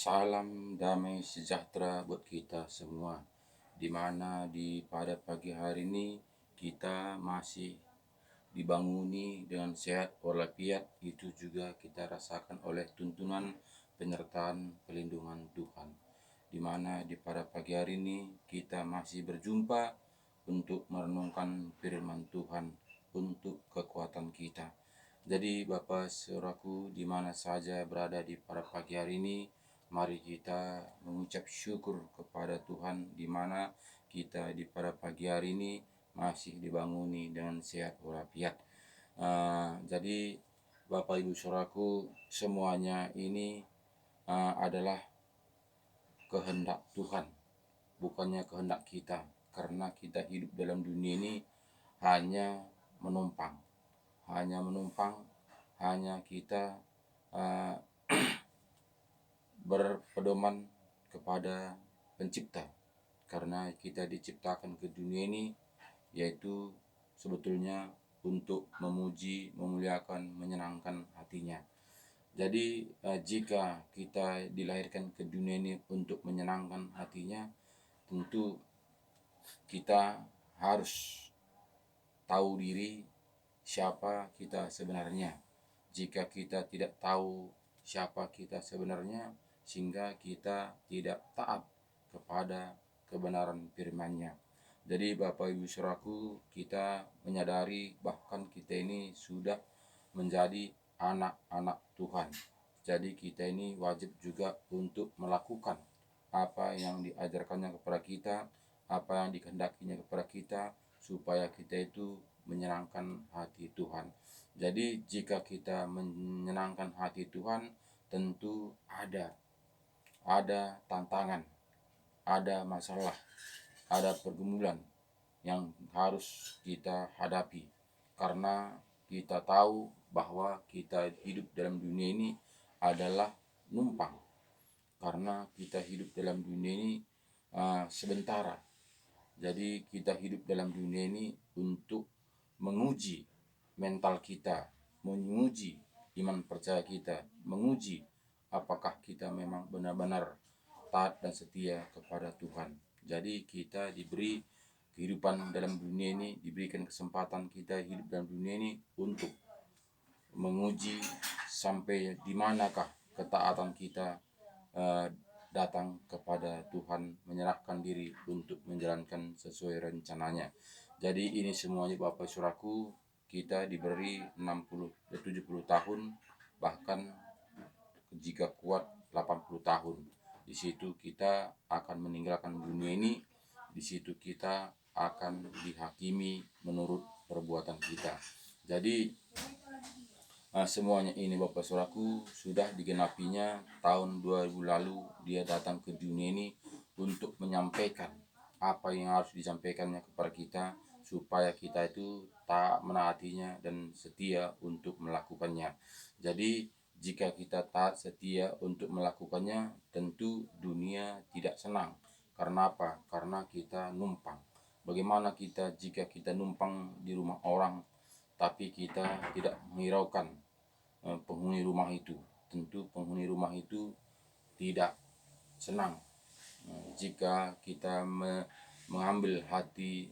Salam damai sejahtera buat kita semua. Di mana pada pagi hari ini kita masih dibanguni dengan sehat walafiat, itu juga kita rasakan oleh tuntunan penyertaan pelindungan Tuhan. Di mana pada pagi hari ini kita masih berjumpa untuk merenungkan firman Tuhan untuk kekuatan kita. Jadi Bapak Saudaraku, di mana saja berada pada pagi hari ini, mari kita mengucap syukur kepada Tuhan di mana kita pada pagi hari ini masih dibanguni dengan sehat walafiat. Jadi Bapak Ibu Saudaraku semuanya ini adalah kehendak Tuhan, bukannya kehendak kita, karena kita hidup dalam dunia ini hanya menumpang, hanya kita berpedoman kepada pencipta, karena kita diciptakan ke dunia ini yaitu sebetulnya untuk memuji, memuliakan, menyenangkan hatinya. Jadi jika kita dilahirkan ke dunia ini untuk menyenangkan hatinya, tentu kita harus tahu diri siapa kita sebenarnya. Jika kita tidak tahu siapa kita sebenarnya, sehingga kita tidak taat kepada kebenaran firman-Nya. Jadi Bapak Ibu Saudaraku, kita menyadari bahkan kita ini sudah menjadi anak-anak Tuhan. Jadi kita ini wajib juga untuk melakukan apa yang diajarkannya kepada kita, apa yang dikehendakinya kepada kita, supaya kita itu menyenangkan hati Tuhan. Jadi jika kita menyenangkan hati Tuhan, tentu ada tantangan, ada masalah, ada pergumulan yang harus kita hadapi, karena kita tahu bahwa kita hidup dalam dunia ini adalah numpang, karena kita hidup dalam dunia ini sementara. Jadi kita hidup dalam dunia ini untuk menguji mental kita, menguji iman percaya kita, menguji apakah kita memang benar-benar taat dan setia kepada Tuhan. Jadi kita diberi kehidupan dalam dunia ini, diberikan kesempatan kita hidup dalam dunia ini untuk menguji sampai di manakah ketaatan kita datang kepada Tuhan, menyerahkan diri untuk menjalankan sesuai rencananya. Jadi ini semuanya Bapak Saudaraku, kita diberi 60-70 tahun, bahkan jika kuat 80 tahun. Di situ kita akan meninggalkan dunia ini, di situ kita akan dihakimi menurut perbuatan kita. Jadi semuanya ini Bapak Saudaraku sudah digenapinya tahun 2000 lalu dia datang ke dunia ini untuk menyampaikan apa yang harus disampaikannya kepada kita, supaya kita itu tak menaatinya dan setia untuk melakukannya. Jadi jika kita taat setia untuk melakukannya, tentu dunia tidak senang. Karena apa? Karena kita numpang. Bagaimana kita jika kita numpang di rumah orang, tapi kita tidak menghiraukan penghuni rumah itu? Tentu penghuni rumah itu tidak senang jika kita mengambil hati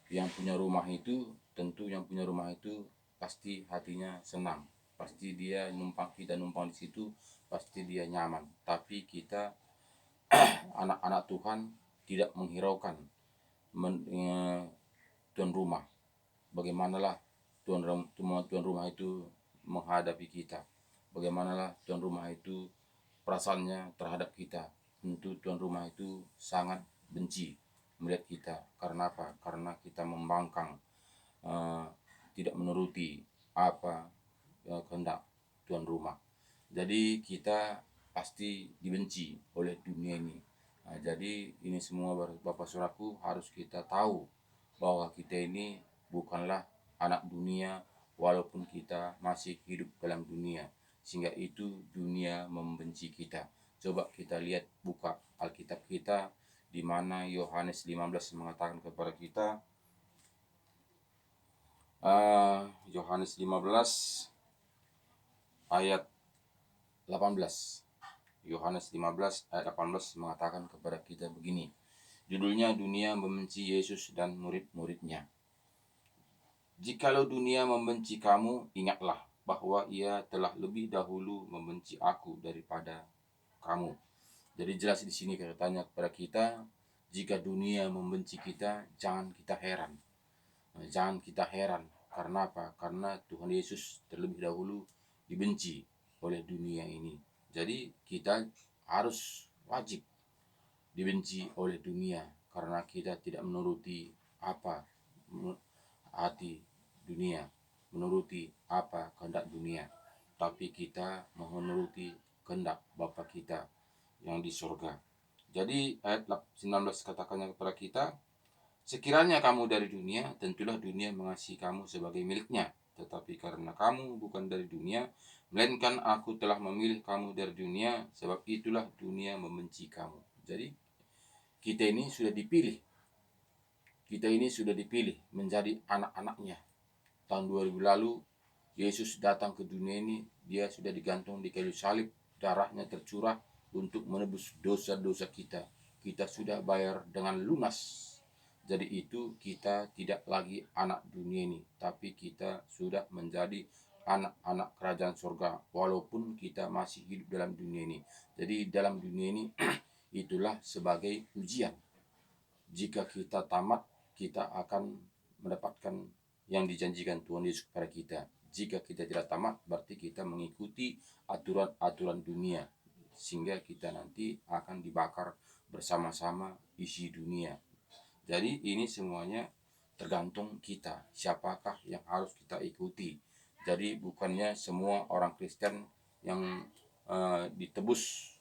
yang punya rumah itu. Tentu yang punya rumah itu pasti hatinya senang, pasti dia numpang, kita numpang di situ pasti dia nyaman. Tapi kita anak-anak Tuhan tidak menghiraukan tuan rumah. Bagaimanalah tuan rumah itu menghadapi kita, bagaimanalah tuan rumah itu perasaannya terhadap kita. Tentu tuan rumah itu sangat benci melihat kita. Karena apa? Karena kita membangkang, tidak menuruti apa kehendak tuan rumah. Jadi kita pasti dibenci oleh dunia ini. Jadi ini semua Bapak Saudaraku harus kita tahu bahwa kita ini bukanlah anak dunia, walaupun kita masih hidup dalam dunia, sehingga itu dunia membenci kita. Coba kita lihat, buka Alkitab kita, di mana Yohanes 15 mengatakan kepada kita, Yohanes 15 ayat 18. Yohanes 15 ayat 18 mengatakan kepada kita begini. Judulnya dunia membenci Yesus dan murid-muridnya. Jikalau dunia membenci kamu, ingatlah bahwa ia telah lebih dahulu membenci aku daripada kamu. Jadi jelas di sini katanya kepada kita, jika dunia membenci kita, jangan kita heran. Jangan kita heran. Karena apa? Karena Tuhan Yesus terlebih dahulu dibenci oleh dunia ini. Jadi kita harus wajib dibenci oleh dunia karena kita tidak menuruti apa hati dunia, menuruti apa kehendak dunia, tapi kita menuruti kehendak Bapa kita yang di surga. Jadi ayat 19 katakannya kepada kita, sekiranya kamu dari dunia, tentulah dunia mengasihi kamu sebagai miliknya. Tetapi karena kamu bukan dari dunia, melainkan aku telah memilih kamu dari dunia, sebab itulah dunia membenci kamu. Jadi kita ini sudah dipilih. Kita ini sudah dipilih menjadi anak-anaknya. Tahun 2000 lalu, Yesus datang ke dunia ini, dia sudah digantung di kayu salib, darahnya tercurah untuk menebus dosa-dosa kita. Kita sudah bayar dengan lunas. Jadi itu kita tidak lagi anak dunia ini, tapi kita sudah menjadi anak-anak kerajaan surga, walaupun kita masih hidup dalam dunia ini. Jadi dalam dunia ini itulah sebagai ujian. Jika kita tamat, kita akan mendapatkan yang dijanjikan Tuhan Yesus kepada kita. Jika kita tidak tamat, berarti kita mengikuti aturan-aturan dunia, sehingga kita nanti akan dibakar bersama-sama isi dunia. Jadi ini semuanya tergantung kita, siapakah yang harus kita ikuti. Jadi bukannya semua orang Kristen yang ditebus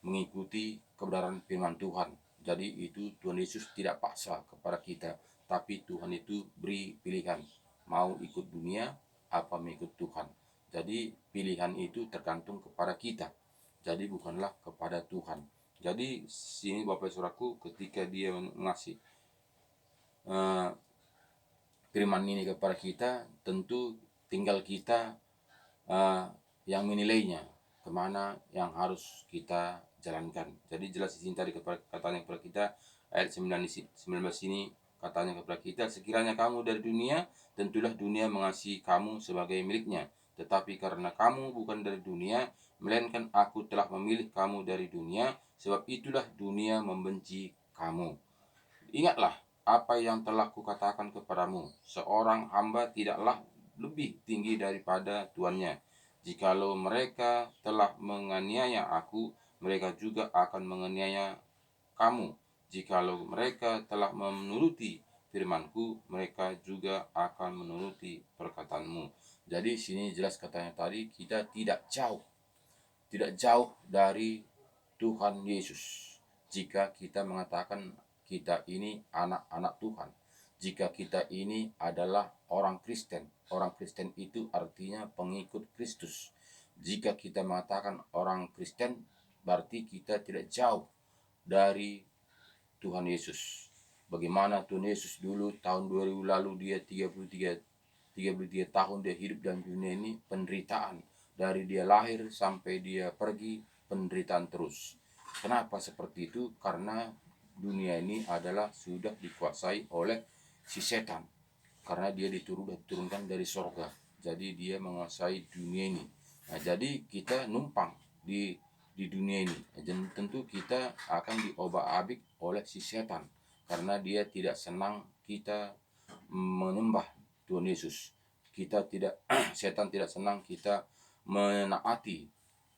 mengikuti kebenaran firman Tuhan. Jadi itu Tuhan Yesus tidak paksa kepada kita, tapi Tuhan itu beri pilihan, mau ikut dunia apa mengikut Tuhan. Jadi pilihan itu tergantung kepada kita, jadi bukanlah kepada Tuhan. Jadi sini Bapak Saudaraku, ketika dia mengasih firman ini kepada kita, tentu tinggal kita yang menilainya, kemana yang harus kita jalankan. Jadi jelas di sini tadi katanya kepada kita, ayat 19 ini katanya kepada kita, sekiranya kamu dari dunia, tentulah dunia mengasihi kamu sebagai miliknya. Tetapi karena kamu bukan dari dunia, melainkan aku telah memilih kamu dari dunia, sebab itulah dunia membenci kamu. Ingatlah apa yang telah kukatakan kepadamu, seorang hamba tidaklah lebih tinggi daripada tuannya. Jikalau mereka telah menganiaya aku, mereka juga akan menganiaya kamu. Jikalau mereka telah menuruti firmanku, mereka juga akan menuruti perkataanmu. Jadi sini jelas katanya tadi, kita tidak jauh dari Tuhan Yesus. Jika kita mengatakan kita ini anak-anak Tuhan, jika kita ini adalah orang Kristen itu artinya pengikut Kristus. Jika kita mengatakan orang Kristen, berarti kita tidak jauh dari Tuhan Yesus. Bagaimana Tuhan Yesus dulu tahun 2000 lalu, dia 33 tahun dia hidup dalam dunia ini, penderitaan. Dari dia lahir sampai dia pergi, penderitaan terus. Kenapa seperti itu? Karena dunia ini adalah sudah dikuasai oleh si setan, karena dia diturunkan dari sorga. Jadi dia menguasai dunia ini. Nah, jadi kita numpang di dunia ini. Dan tentu kita akan diobak-abik oleh si setan, karena dia tidak senang kita menyembah Tuhan Yesus. Setan tidak senang kita menaati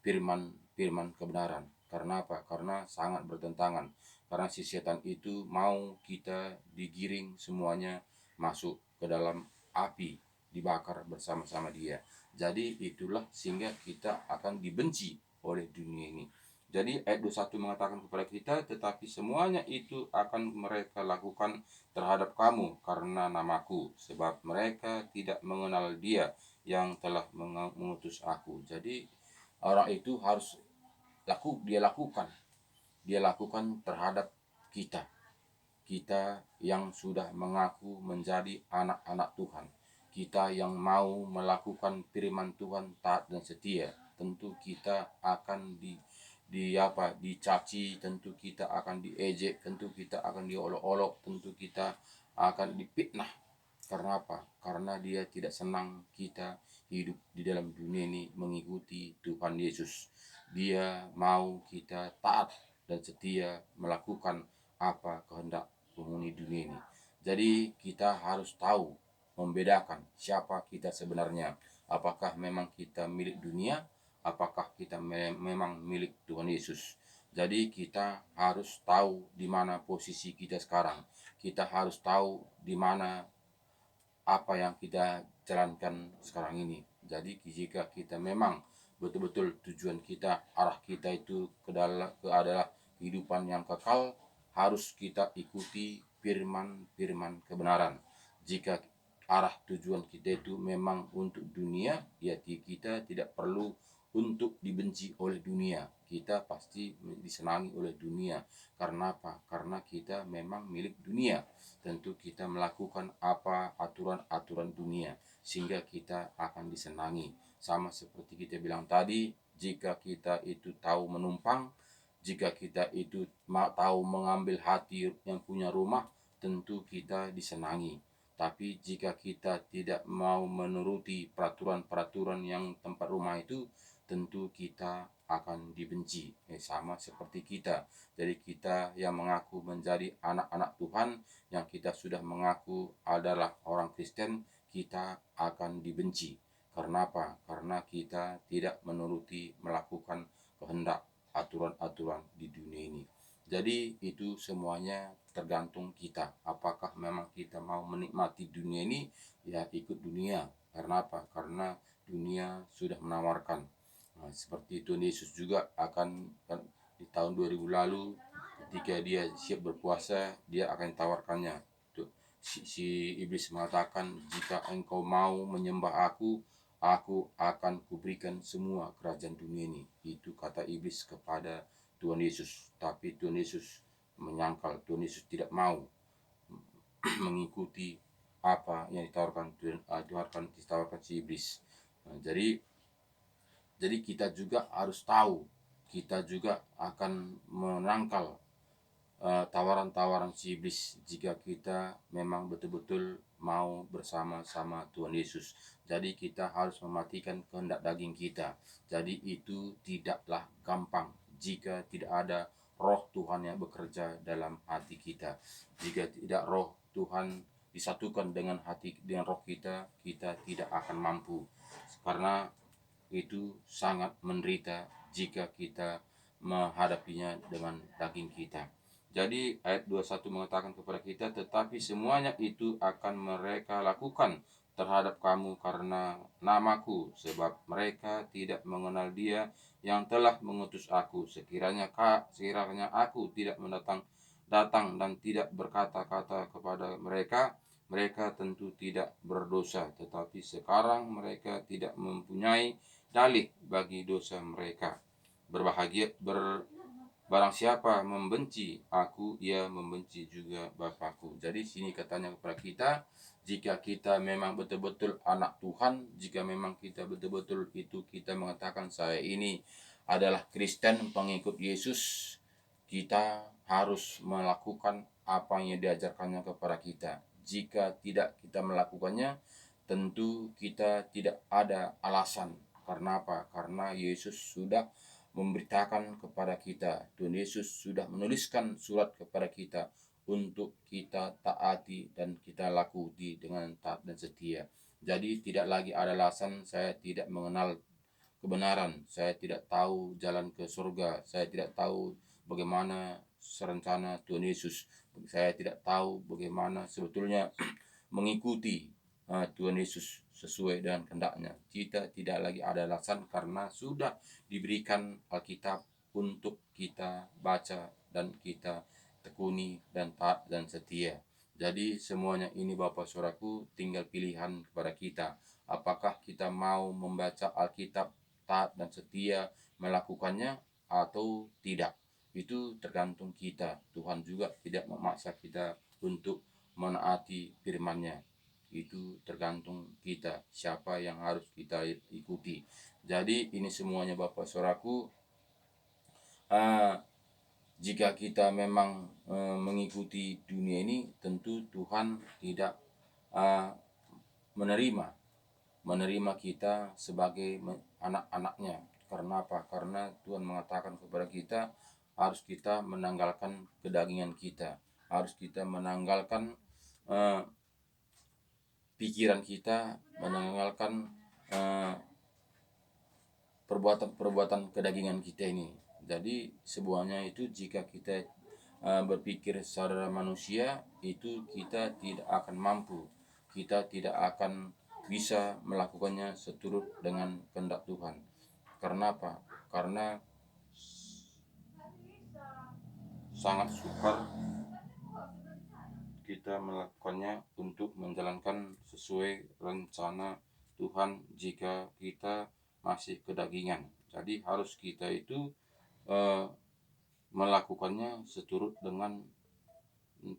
firman kebenaran. Karena apa? Karena sangat bertentangan. Karena si setan itu mau kita digiring semuanya masuk ke dalam api, dibakar bersama-sama dia. Jadi itulah sehingga kita akan dibenci oleh dunia ini. Jadi ayat 21 mengatakan kepada kita, tetapi semuanya itu akan mereka lakukan terhadap kamu karena namaku, sebab mereka tidak mengenal dia yang telah mengutus aku. Jadi orang itu harus dia lakukan terhadap kita yang sudah mengaku menjadi anak-anak Tuhan, kita yang mau melakukan firman Tuhan taat dan setia. Tentu kita akan dicaci, tentu kita akan diejek, tentu kita akan diolok-olok, tentu kita akan difitnah. Karena apa? Karena dia tidak senang kita hidup di dalam dunia ini mengikuti Tuhan Yesus. Dia mau kita taat dan setia melakukan apa kehendak penghuni dunia ini. Jadi kita harus tahu membedakan siapa kita sebenarnya. Apakah memang kita milik dunia? Apakah kita memang milik Tuhan Yesus? Jadi kita harus tahu di mana posisi kita sekarang. Kita harus tahu di mana apa yang kita jalankan sekarang ini. Jadi jika kita memang betul-betul tujuan kita, arah kita itu adalah kehidupan yang kekal, harus kita ikuti firman-firman kebenaran. Jika arah tujuan kita itu memang untuk dunia, ya kita tidak perlu untuk dibenci oleh dunia. Kita pasti disenangi oleh dunia. Karena apa? Karena kita memang milik dunia. Tentu kita melakukan apa aturan-aturan dunia sehingga kita akan disenangi. Sama seperti kita bilang tadi, jika kita itu tahu menumpang, jika kita itu tahu mengambil hati yang punya rumah, tentu kita disenangi. Tapi jika kita tidak mau menuruti peraturan-peraturan yang tempat rumah itu, tentu kita akan dibenci. Sama seperti kita. Jadi kita yang mengaku menjadi anak-anak Tuhan, yang kita sudah mengaku adalah orang Kristen, kita akan dibenci. Karena apa? Karena kita tidak menuruti melakukan kehendak aturan-aturan di dunia ini. Jadi itu semuanya tergantung kita. Apakah memang kita mau menikmati dunia ini? Ya ikut dunia. Karena apa? Karena dunia sudah menawarkan. Seperti Tuhan Yesus juga akan di tahun 2000 lalu, ketika dia siap berpuasa, dia akan tawarkannya. Si iblis mengatakan, jika engkau mau menyembah aku akan kuberikan semua kerajaan dunia ini. Itu kata iblis kepada Tuhan Yesus. Tapi Tuhan Yesus menyangkal, Tuhan Yesus tidak mau mengikuti apa yang ditawarkan si iblis. Jadi kita juga harus tahu, kita juga akan menangkal tawaran-tawaran si iblis jika kita memang betul-betul mau bersama-sama Tuhan Yesus. Jadi kita harus mematikan kehendak daging kita. Jadi itu tidaklah gampang jika tidak ada roh Tuhan yang bekerja dalam hati kita. Jika tidak roh Tuhan disatukan dengan roh kita, kita tidak akan mampu. Karena itu sangat menderita jika kita menghadapinya dengan daging kita. Jadi ayat 21 mengatakan kepada kita, tetapi semuanya itu akan mereka lakukan terhadap kamu karena namaku, sebab mereka tidak mengenal Dia yang telah mengutus aku. Sekiranya aku tidak datang dan tidak berkata-kata kepada mereka, mereka tentu tidak berdosa. Tetapi sekarang mereka tidak mempunyai dalih bagi dosa mereka. Barang siapa membenci aku, ia membenci juga Bapakku. Jadi sini katanya kepada kita, jika kita memang betul-betul anak Tuhan, jika memang kita betul-betul itu kita mengatakan saya ini adalah Kristen pengikut Yesus, kita harus melakukan apa yang diajarkannya kepada kita. Jika tidak kita melakukannya, tentu kita tidak ada alasan. Karena apa? Karena Yesus sudah memberitakan kepada kita, Tuhan Yesus sudah menuliskan surat kepada kita untuk kita taati dan kita lakukan dengan taat dan setia. Jadi tidak lagi ada alasan saya tidak mengenal kebenaran, saya tidak tahu jalan ke surga, saya tidak tahu bagaimana rencana Tuhan Yesus, saya tidak tahu bagaimana sebetulnya mengikuti Tuhan Yesus sesuai dengan kehendaknya. Kita tidak lagi ada alasan karena sudah diberikan Alkitab untuk kita baca dan kita tekuni dan taat dan setia. Jadi semuanya ini Bapak Saudaraku tinggal pilihan kepada kita. Apakah kita mau membaca Alkitab taat dan setia melakukannya atau tidak. Itu tergantung kita. Tuhan juga tidak memaksa kita untuk menaati firman-Nya. Itu tergantung kita, siapa yang harus kita ikuti. Jadi ini semuanya Bapak Saudaraku jika kita memang mengikuti dunia ini, tentu Tuhan tidak menerima kita sebagai anak-anaknya. Karena apa? Karena Tuhan mengatakan kepada kita, harus kita menanggalkan kedagingan kita, harus kita menanggalkan pikiran kita, menanggalkan perbuatan kedagingan kita ini. Jadi semuanya itu jika kita berpikir secara manusia, itu kita tidak akan mampu, kita tidak akan bisa melakukannya seturut dengan kehendak Tuhan. Karena apa? Karena sangat sukar kita melakukannya untuk menjalankan sesuai rencana Tuhan jika kita masih kedagingan. Jadi harus kita itu melakukannya seturut dengan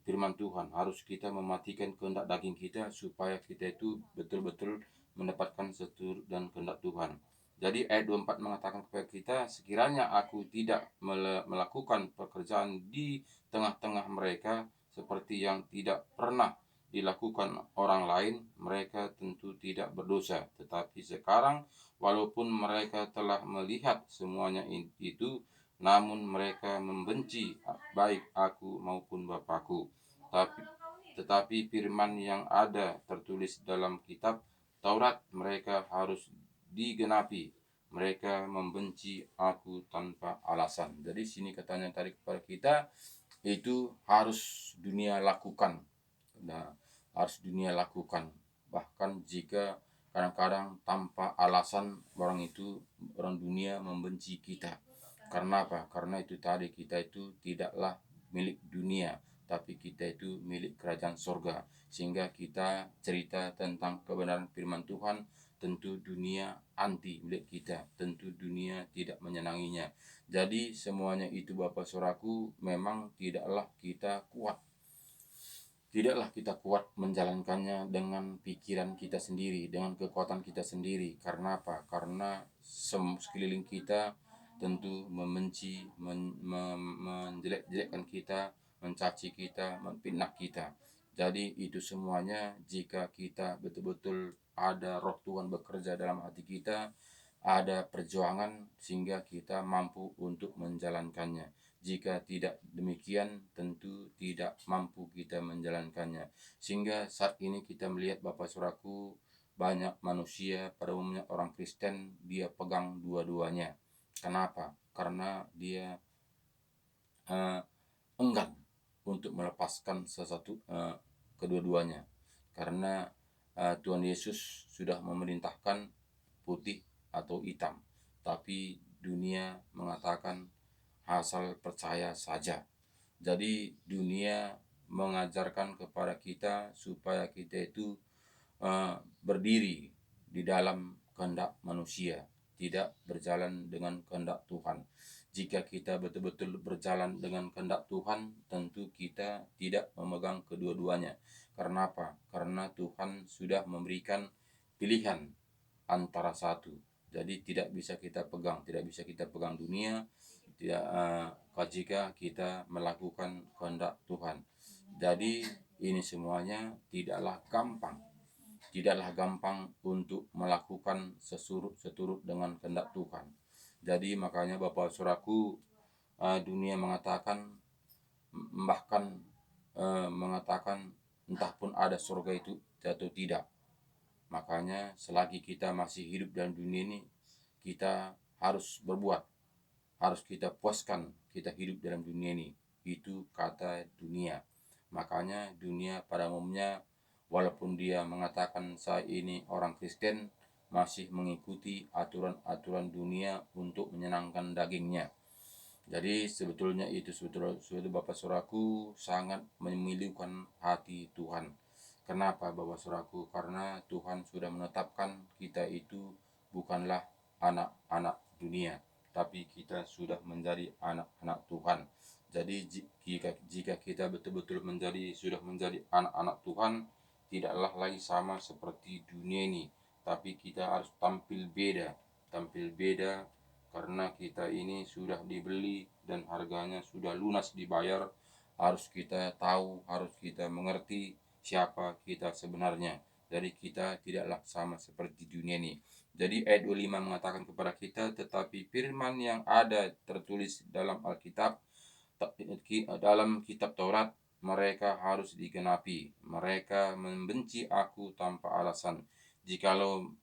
firman Tuhan. Harus kita mematikan kehendak daging kita supaya kita itu betul-betul mendapatkan seturut dan kehendak Tuhan. Jadi ayat 24 mengatakan kepada kita, sekiranya aku tidak melakukan pekerjaan di tengah-tengah mereka seperti yang tidak pernah dilakukan orang lain, mereka tentu tidak berdosa. Tetapi sekarang walaupun mereka telah melihat semuanya itu, namun mereka membenci baik aku maupun Bapakku. Tetapi firman yang ada tertulis dalam kitab Taurat mereka harus digenapi. Mereka membenci aku tanpa alasan. Jadi sini katanya tadi kepada kita, itu harus dunia lakukan. Nah, harus dunia lakukan. Bahkan jika kadang-kadang tanpa alasan orang dunia membenci kita. Karena apa? Karena itu tadi, kita itu tidaklah milik dunia, tapi kita itu milik kerajaan sorga. Sehingga kita cerita tentang kebenaran firman Tuhan, tentu dunia anti milik kita, tentu dunia tidak menyenanginya. Jadi semuanya itu Bapak Saudaraku, memang tidaklah kita kuat menjalankannya dengan pikiran kita sendiri, dengan kekuatan kita sendiri. Karena apa? Karena sekeliling kita tentu membenci, menjelek-jelekkan kita, mencaci kita, memfitnah kita. Jadi itu semuanya jika kita betul-betul ada roh Tuhan bekerja dalam hati kita, ada perjuangan sehingga kita mampu untuk menjalankannya. Jika tidak demikian, tentu tidak mampu kita menjalankannya. Sehingga saat ini kita melihat Bapak Saudaraku, banyak manusia, pada umumnya orang Kristen, dia pegang dua-duanya. Kenapa? Karena dia enggan untuk melepaskan kedua-duanya. Karena Tuhan Yesus sudah memerintahkan putih atau hitam, tapi dunia mengatakan asal percaya saja. Jadi dunia mengajarkan kepada kita supaya kita itu berdiri di dalam kehendak manusia, tidak berjalan dengan kehendak Tuhan. Jika kita betul-betul berjalan dengan kehendak Tuhan, tentu kita tidak memegang kedua-duanya. Karena apa? Karena Tuhan sudah memberikan pilihan antara satu. Jadi tidak bisa kita pegang dunia, jika kita melakukan kehendak Tuhan. Jadi ini semuanya tidaklah gampang untuk melakukan seturut dengan kehendak Tuhan. Jadi makanya Bapak Saudaraku, dunia mengatakan, bahkan mengatakan entah pun ada surga itu atau tidak. Makanya selagi kita masih hidup dalam dunia ini, kita harus berbuat, harus kita puaskan kita hidup dalam dunia ini. Itu kata dunia. Makanya dunia pada umumnya, walaupun dia mengatakan saya ini orang Kristen, masih mengikuti aturan-aturan dunia untuk menyenangkan dagingnya. Jadi sebetulnya Bapak Saudaraku sangat memilukan hati Tuhan. Kenapa Bapak Saudaraku? Karena Tuhan sudah menetapkan kita itu bukanlah anak-anak dunia, tapi kita sudah menjadi anak-anak Tuhan. Jadi jika kita betul-betul sudah menjadi anak-anak Tuhan, tidaklah lagi sama seperti dunia ini, tapi kita harus tampil beda. karena kita ini sudah dibeli dan harganya sudah lunas dibayar. Harus kita tahu, harus kita mengerti siapa kita sebenarnya. Jadi kita tidaklah sama seperti dunia ini. Jadi ayat 25 mengatakan kepada kita, tetapi firman yang ada tertulis dalam Alkitab, dalam kitab Taurat, mereka harus digenapi. Mereka membenci aku tanpa alasan. Jikalau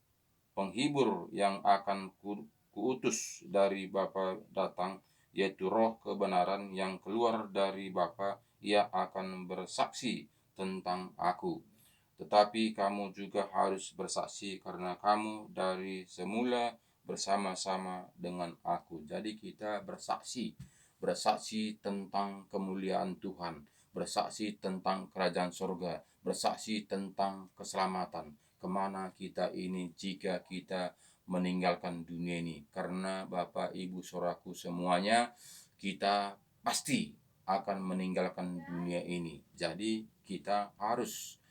penghibur yang akan kuutus dari Bapa datang, yaitu roh kebenaran yang keluar dari Bapa, ia akan bersaksi tentang aku. Tetapi kamu juga harus bersaksi karena kamu dari semula bersama-sama dengan aku. Jadi kita bersaksi tentang kemuliaan Tuhan, bersaksi tentang kerajaan surga, bersaksi tentang keselamatan. Kemana kita ini jika kita meninggalkan dunia ini? Karena Bapak Ibu Saudaraku semuanya, kita pasti akan meninggalkan dunia ini. Jadi kita harus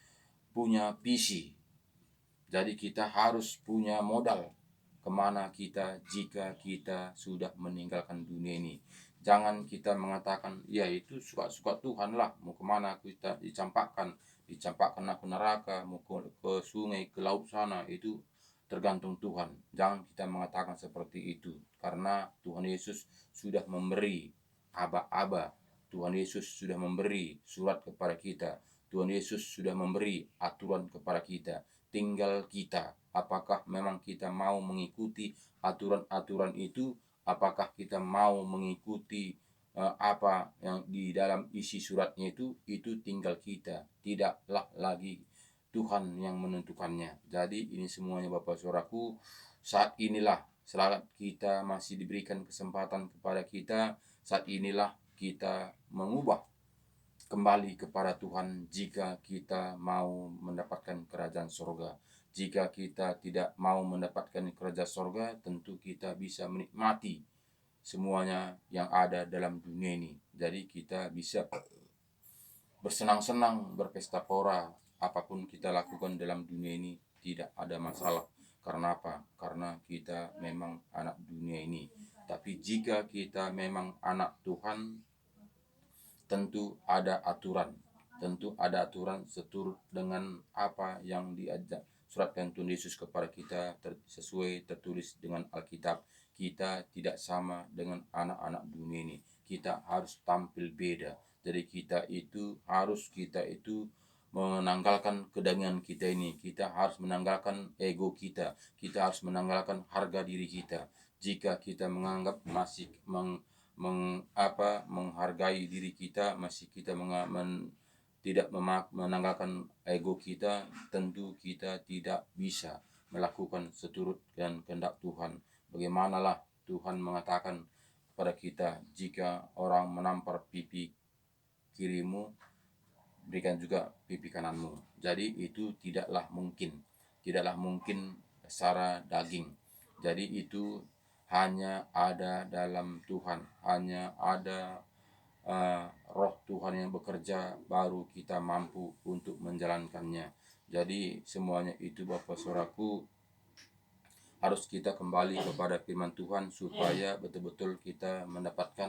punya visi. Jadi kita harus punya modal kemana kita jika kita sudah meninggalkan dunia ini. Jangan kita mengatakan, ya itu suka-suka Tuhan lah, mau kemana kita dicampakkan aku neraka, mau ke sungai, ke laut sana, itu tergantung Tuhan. Jangan kita mengatakan seperti itu, karena Tuhan Yesus sudah memberi aba-aba. Tuhan Yesus sudah memberi surat kepada kita. Tuhan Yesus sudah memberi aturan kepada kita. Tinggal kita, apakah memang kita mau mengikuti aturan-aturan itu, apakah kita mau mengikuti apa yang di dalam isi suratnya itu tinggal kita. Tidaklah lagi Tuhan yang menentukannya. Jadi ini semuanya Bapak Saudaraku, saat inilah selama kita masih diberikan kesempatan kepada kita, saat inilah kita mengubah kembali kepada Tuhan jika kita mau mendapatkan kerajaan surga. Jika kita tidak mau mendapatkan kerajaan surga, tentu kita bisa menikmati semuanya yang ada dalam dunia ini. Jadi kita bisa bersenang-senang, berpesta pora, apapun kita lakukan dalam dunia ini tidak ada masalah. Karena apa? Karena kita memang anak dunia ini. Tapi jika kita memang anak Tuhan, tentu ada aturan seturut dengan apa yang diajak suratkan Tuhan Yesus kepada kita, sesuai tertulis dengan Alkitab. Kita tidak sama dengan anak-anak dunia ini. Kita harus tampil beda. Jadi kita itu menanggalkan kedangan kita ini. Kita harus menanggalkan ego kita. Kita harus menanggalkan harga diri kita. Jika kita menganggap masih menghargai diri kita, masih kita tidak menanggalkan ego kita, tentu kita tidak bisa melakukan seturut dan kehendak Tuhan. Bagaimanalah Tuhan mengatakan kepada kita, jika orang menampar pipi kirimu, berikan juga pipi kananmu. Jadi itu tidaklah mungkin secara daging. Jadi itu hanya ada dalam Tuhan, hanya ada roh Tuhan yang bekerja, baru kita mampu untuk menjalankannya. Jadi semuanya itu Bapak Saudaraku, harus kita kembali kepada firman Tuhan supaya betul-betul kita mendapatkan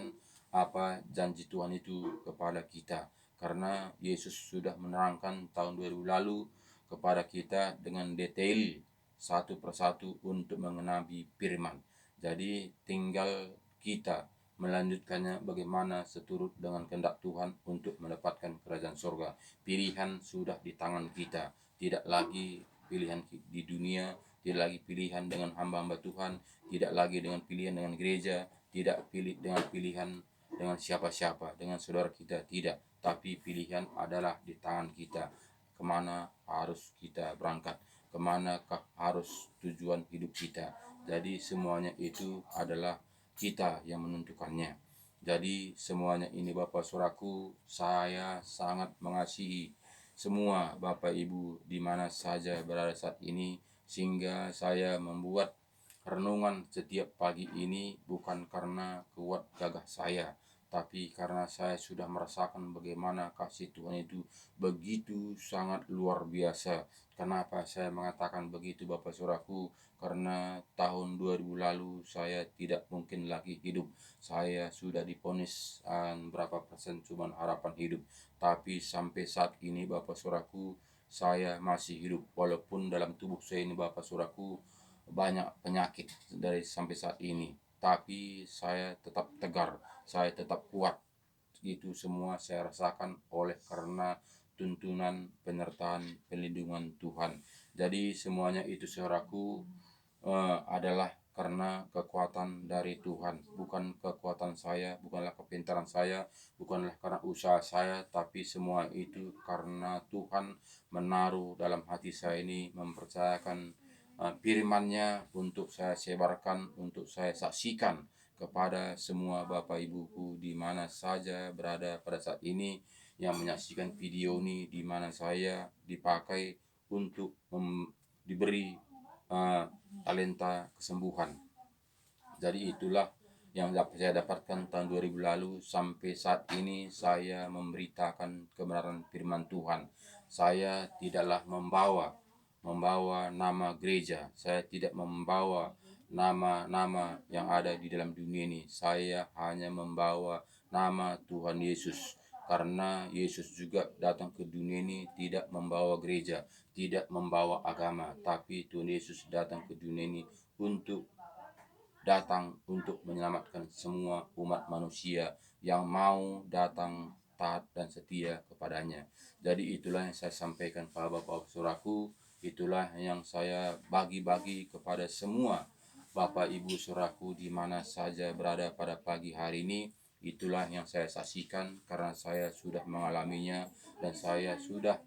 apa janji Tuhan itu kepada kita. Karena Yesus sudah menerangkan tahun 2000 lalu kepada kita dengan detail satu persatu untuk mengenapi firman. Jadi tinggal kita melanjutkannya bagaimana seturut dengan kehendak Tuhan untuk mendapatkan kerajaan surga. Pilihan sudah di tangan kita, tidak lagi pilihan di dunia, tidak lagi pilihan dengan hamba-hamba Tuhan, tidak lagi dengan pilihan dengan gereja, tidak dengan pilihan dengan siapa-siapa, dengan saudara kita, tidak. Tapi pilihan adalah di tangan kita. Kemana harus kita berangkat, kemanakah harus tujuan hidup kita. Jadi semuanya itu adalah kita yang menentukannya. Jadi semuanya ini Bapak Saudaraku, saya sangat mengasihi semua Bapak Ibu di mana saja berada saat ini, sehingga saya membuat renungan setiap pagi ini bukan karena kuat gagah saya, tapi karena saya sudah merasakan bagaimana kasih Tuhan itu begitu sangat luar biasa. Kenapa saya mengatakan begitu Bapak Saudaraku? Karena tahun 2000 lalu saya tidak mungkin lagi hidup. Saya sudah diponis berapa persen cuman harapan hidup. Tapi sampai saat ini Bapak Saudaraku, saya masih hidup. Walaupun dalam tubuh saya ini Bapak Saudaraku banyak penyakit dari sampai saat ini. Tapi saya tetap tegar, saya tetap kuat. Itu semua saya rasakan oleh karena tuntunan, penyertaan, pelindungan Tuhan. Jadi semuanya itu saudaraku adalah karena kekuatan dari Tuhan, bukan kekuatan saya, bukanlah kepintaran saya, bukanlah karena usaha saya, tapi semua itu karena Tuhan menaruh dalam hati saya ini, mempercayakan firman-Nya untuk saya sebarkan, untuk saya saksikan kepada semua Bapak Ibuku di mana saja berada pada saat ini yang menyaksikan video ini, di mana saya dipakai untuk diberi talenta kesembuhan. Jadi itulah yang saya dapatkan tahun 2000 lalu sampai saat ini saya memberitakan kebenaran firman Tuhan. Saya tidaklah membawa nama gereja, saya tidak membawa nama-nama yang ada di dalam dunia ini. Saya hanya membawa nama Tuhan Yesus. Karena Yesus juga datang ke dunia ini tidak membawa gereja, tidak membawa agama, tapi Tuhan Yesus datang ke dunia ini untuk menyelamatkan semua umat manusia yang mau datang taat dan setia kepadanya. Jadi itulah yang saya sampaikan kepada Bapak Saudaraku, itulah yang saya bagi-bagi kepada semua Bapak Ibu Saudaraku di mana saja berada pada pagi hari ini. Itulah yang saya saksikan karena saya sudah mengalaminya dan saya sudah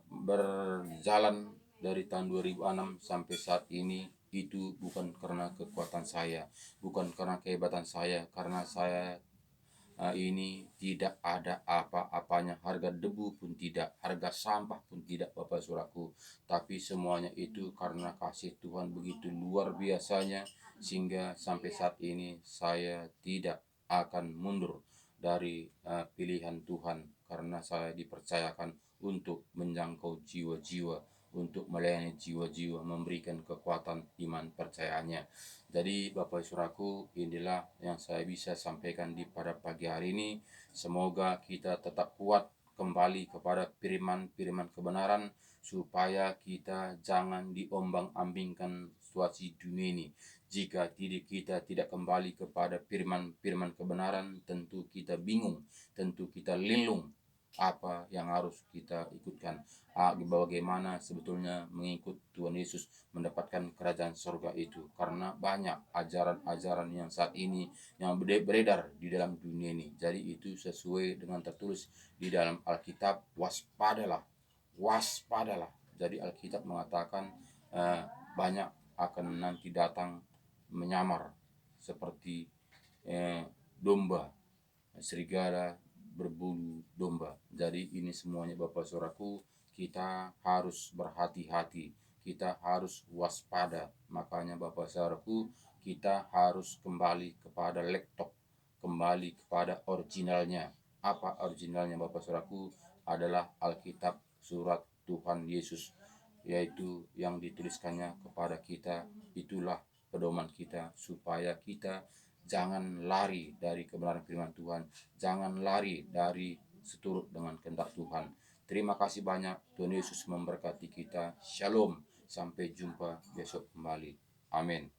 berjalan dari tahun 2006 sampai saat ini. Itu bukan karena kekuatan saya, bukan karena kehebatan saya, karena saya ini tidak ada apa-apanya, harga debu pun tidak, harga sampah pun tidak Bapak Saudaraku, tapi semuanya itu karena kasih Tuhan begitu luar biasanya, sehingga sampai saat ini saya tidak akan mundur dari pilihan Tuhan, karena saya dipercayakan untuk menjangkau jiwa-jiwa, untuk melayani jiwa-jiwa, memberikan kekuatan iman percayaannya. Jadi Bapak Saudaraku, inilah yang saya bisa sampaikan di pada pagi hari ini. Semoga kita tetap kuat kembali kepada firman-firman kebenaran, supaya kita jangan diombang-ambingkan situasi dunia ini. Jika kita tidak kembali kepada firman-firman kebenaran, tentu kita bingung, tentu kita linglung apa yang harus kita ikutkan, bagaimana sebetulnya mengikut Tuhan Yesus mendapatkan kerajaan surga itu. Karena banyak ajaran-ajaran yang saat ini yang beredar di dalam dunia ini. Jadi itu sesuai dengan tertulis di dalam Alkitab, waspadalah, waspadalah. Jadi Alkitab mengatakan banyak akan nanti datang menyamar seperti domba, serigala berbulu domba. Jadi ini semuanya Bapak Saudaraku, kita harus berhati-hati, kita harus waspada. Makanya Bapak Saudaraku, kita harus kembali kepada laptop, kembali kepada originalnya. Apa originalnya Bapak Saudaraku? Adalah Alkitab surat Tuhan Yesus, yaitu yang dituliskannya kepada kita. Itulah pedoman kita supaya kita jangan lari dari kebenaran firman Tuhan, jangan lari dari seturut dengan kehendak Tuhan. Terima kasih banyak. Tuhan Yesus memberkati kita. Shalom. Sampai jumpa besok kembali. Amin.